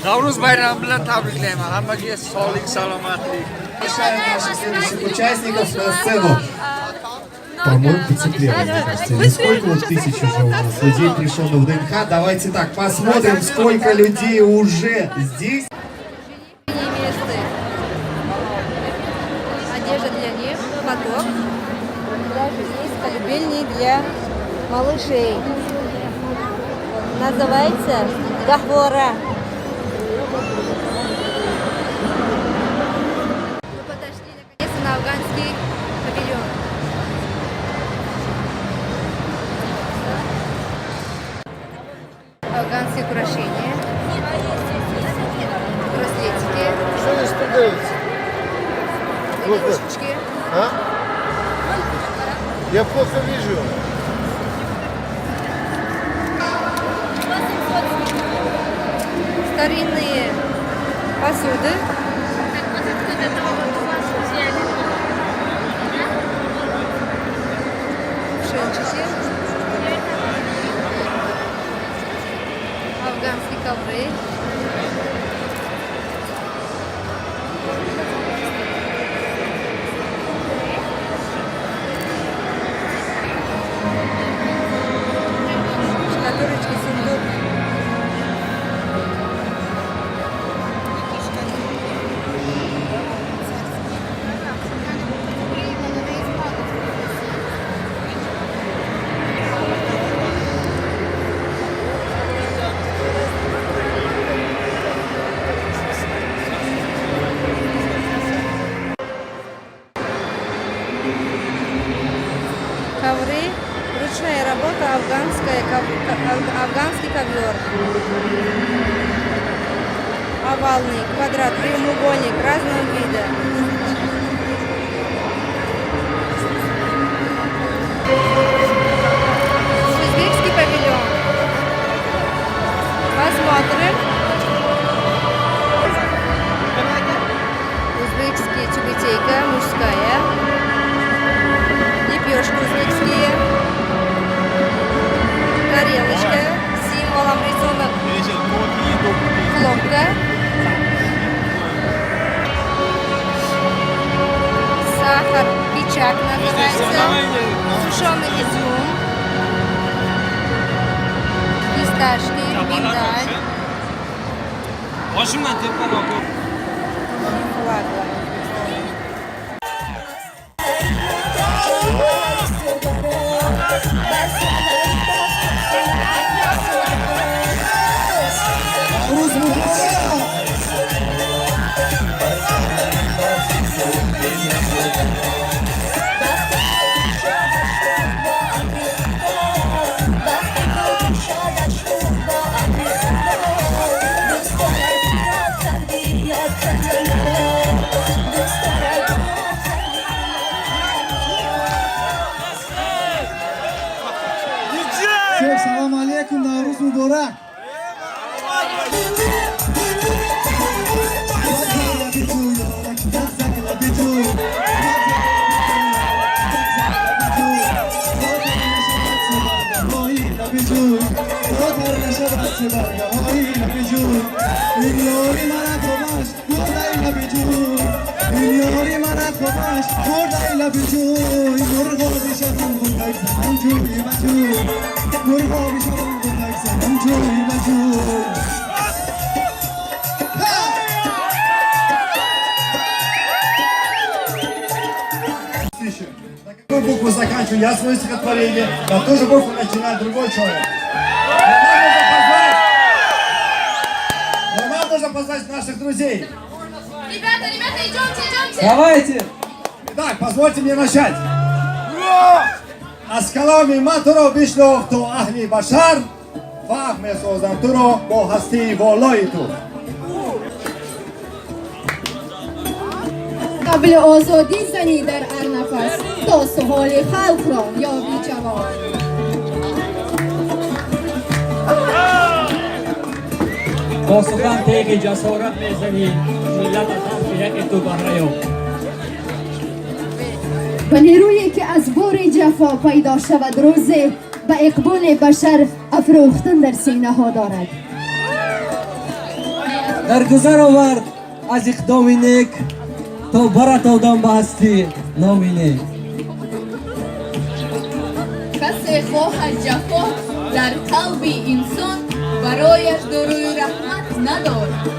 Navruz bayramı bilan tabriklayman. Hammaga sog'lik, salomatlik. Следующих участников на сцену. По-моему, потеплело, мне кажется. Не сколько вот тысяч уже у нас людей пришло на ВДНХ. Давайте так, посмотрим, сколько людей уже здесь. Одежда для них, платок. Даже есть колыбельные для малышей. Называется гахвора. Мы подошли наконец-то на афганский павильон. Афганские украшения, браслетики, игрушечки. А? Я плохо вижу. Старинные посуды. Пшенчики. Афганские ковры. Шкатулочки, сундук. Ковры, ручная работа, афганский ковер. Овальный, квадрат, прямоугольник разного вида. Узбекский павильон. Посмотрим. Узбекские тюбетейка, мужская. Лепешки узбекские. Тарелочка с символом рисунок. Хлопка. Сахар, печак называется. Сушеный изюм. Фисташки, миндаль. Флаг. Салам алейкум, Навруз муборак. Какую букву заканчиваю я свое стихотворение, на ту же букву начинает другой человек. Но нам нужно позвать наших друзей. Ребята, идемте. Давайте. Итак, позвольте мне начать. Аскалами матуро бишло то ахли башар, фахме созам туро бо хасти волоиту. قبل آزادی زنی در ارنفس تا سهال خلق را یابی جواب. با سخن تیغ جسارت میزنی ملت از حرف یک تو بهره. و نیرویی که از بار جفا پیدا شود روزی به اقبال بشر افروختن در سینه ها دارد. در گذر آورد از اقدام نیک تا برد آدم به هستی نامی نیک. کسی خواهد جفا در قلب انسان برایش داروی رحمت ندارد.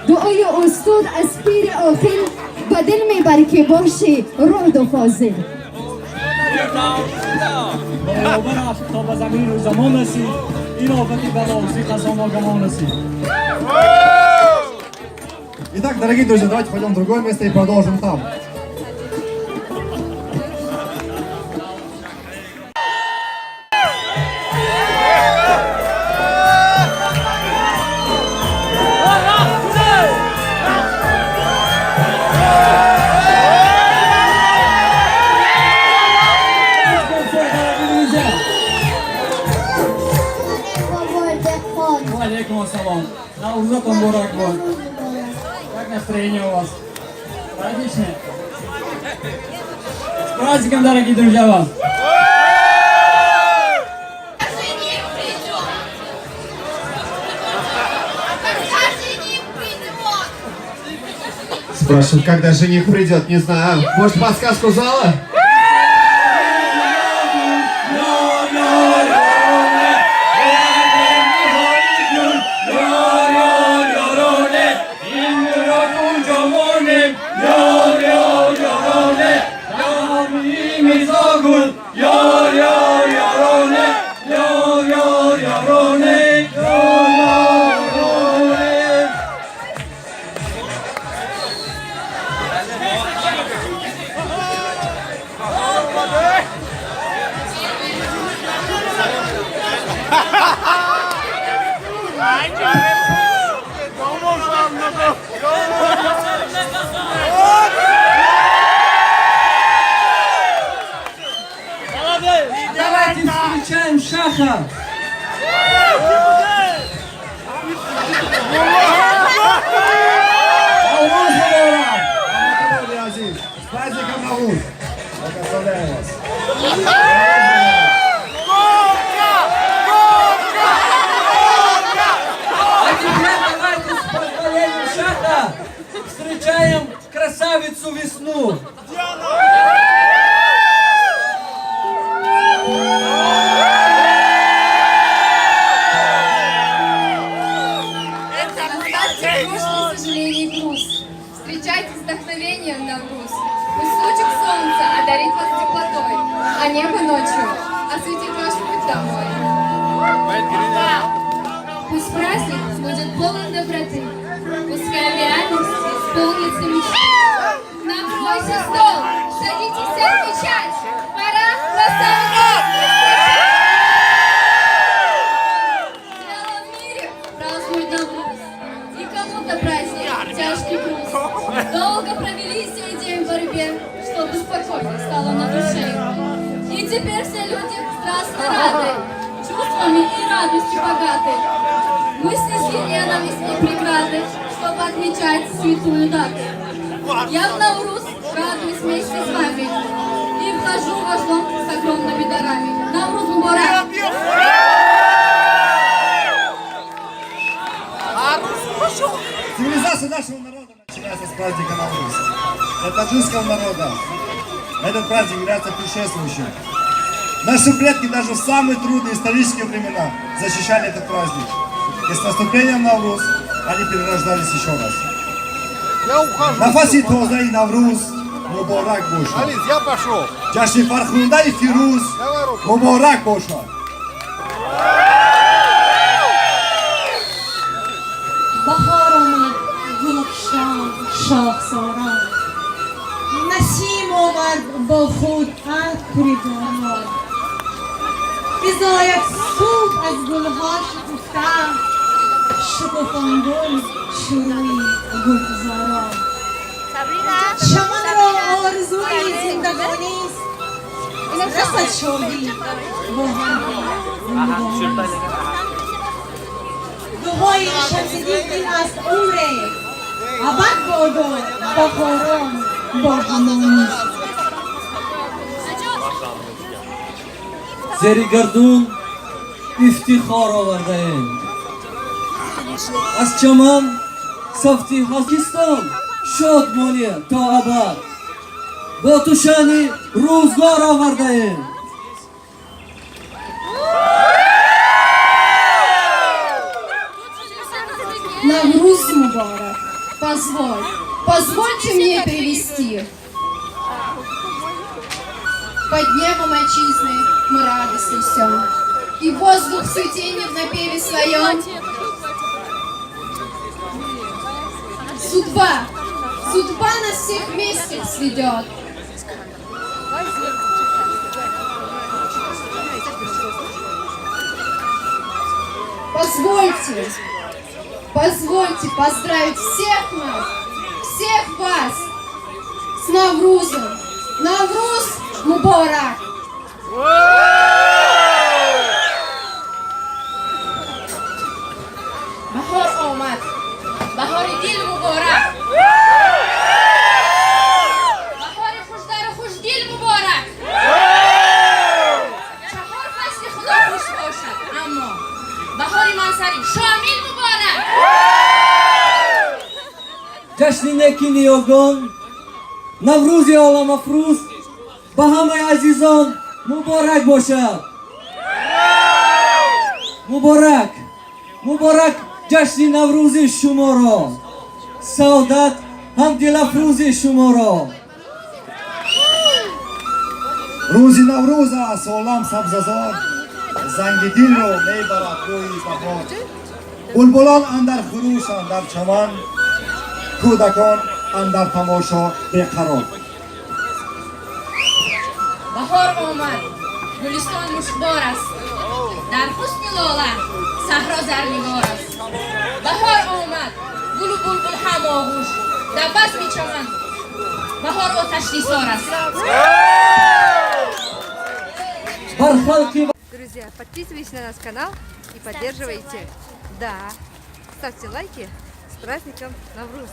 دعای استاد از پیر عاقل به دل میبری که باشی رعد و فاضل. برابر است تا به زمین و زمان رسید، این آفتی بلازی خزان آگمان رسید. Итак, дорогие друзья, давайте пойдем в другое место и продолжим там. Алейкум ассалам. Наурузатон мубарак бод. Как настроение у вас? Отлично. С праздником, дорогие друзья, вас! Спрашивают, когда жених придет, не знаю. Может, подсказку зала? Давайте встречаем Шаха! С праздником Навруз! Поздравляю вас! А теперь давайте с поздравлением Шаха встречаем красавицу весну! К сожалению, груз. Встречайте с вдохновением Навруз. Пусть лучик солнца одарит вас теплотой, а небо ночью осветит ваш путь домой. Пусть праздник будет полон доброты, пускай в реальности исполнится мечты. Накройте стол, садитесь отмечать, пора красавицу встречать. Дело в мире празднует Навруз, и кому-то праздник тяжкий груз. Долго провели сей день в борьбе, чтобы спокойно стало на душе. И теперь все люди страстно рады, чувствами и радостью богаты. Мы снесли ненависть и преграды, чтобы отмечать святую дату. Я в Навруз радуюсь вместе с вами и вхожу в ваш дом с огромными дарами. Навруз мубарак! Цивилизация нашего народа начинается с праздника Навруз. Для таджикского народа этот праздник является предшествующим. Наши предки даже в самые трудные исторические времена защищали этот праздник. И с наступлением Навруз они перерождались еще раз. Я ухожу. Нафаси Тозай Навруз, Мубарак Боша. Алис, я пошел. Джаши Фархунда и Фируз, Мубарак Боша. بهار آمد گلفشان شاخساران، نسیم آورد با خود عطر بهار. بزاید صبح از گلها شکفتند، شکفان گل شروعی گلزاران. چمن را آرزوی زندگانی است، رسد شادی با هم دعای شمس‌دین این است عمره ابد باداد بهاران با همانی. زیر گردون افتخار آورده ایم از چمن صفتی حاکستان شادمانی تا ابد با تو شانی روزگار آورده ایم. Навруз Мубарак. Позвольте мне привести. Под небом отчизны мы радость несем, и воздух цветенье в напеве своем. Судьба нас всех вместе сведет. Позвольте поздравить всех нас, всех вас с Наврузом. Навруз Мубарак! bahor omad, bahori dil muborak. Bahori xushdar xushdil muborak. Chahor fasli xudo xush boshad, ammo bahori mansari shomil muborak. جشن نکی نیاگان نوروز عالم افروز به همه عزیزان مبارک باشد. مبارک جشن نوروز شما را، سعادت هم دل افروز شما را. روزی نوروز است عالم سبززار، زنگ دل رو میبرد روی بهار. بلبلان اندر خروشند در چمن، کودکان اندر تماشا بیقرار. Bahor omad, guliston mushkbor است. Dar husni lola, sahro zarnigor است. Bahor omad, gul u bulbul ham og'ush. Dar bazmi chaman, bahor otashnisor است. Друзья, подписывайтесь на наш канал и поддерживайте. Да, ставьте лайки. С праздником Навруз!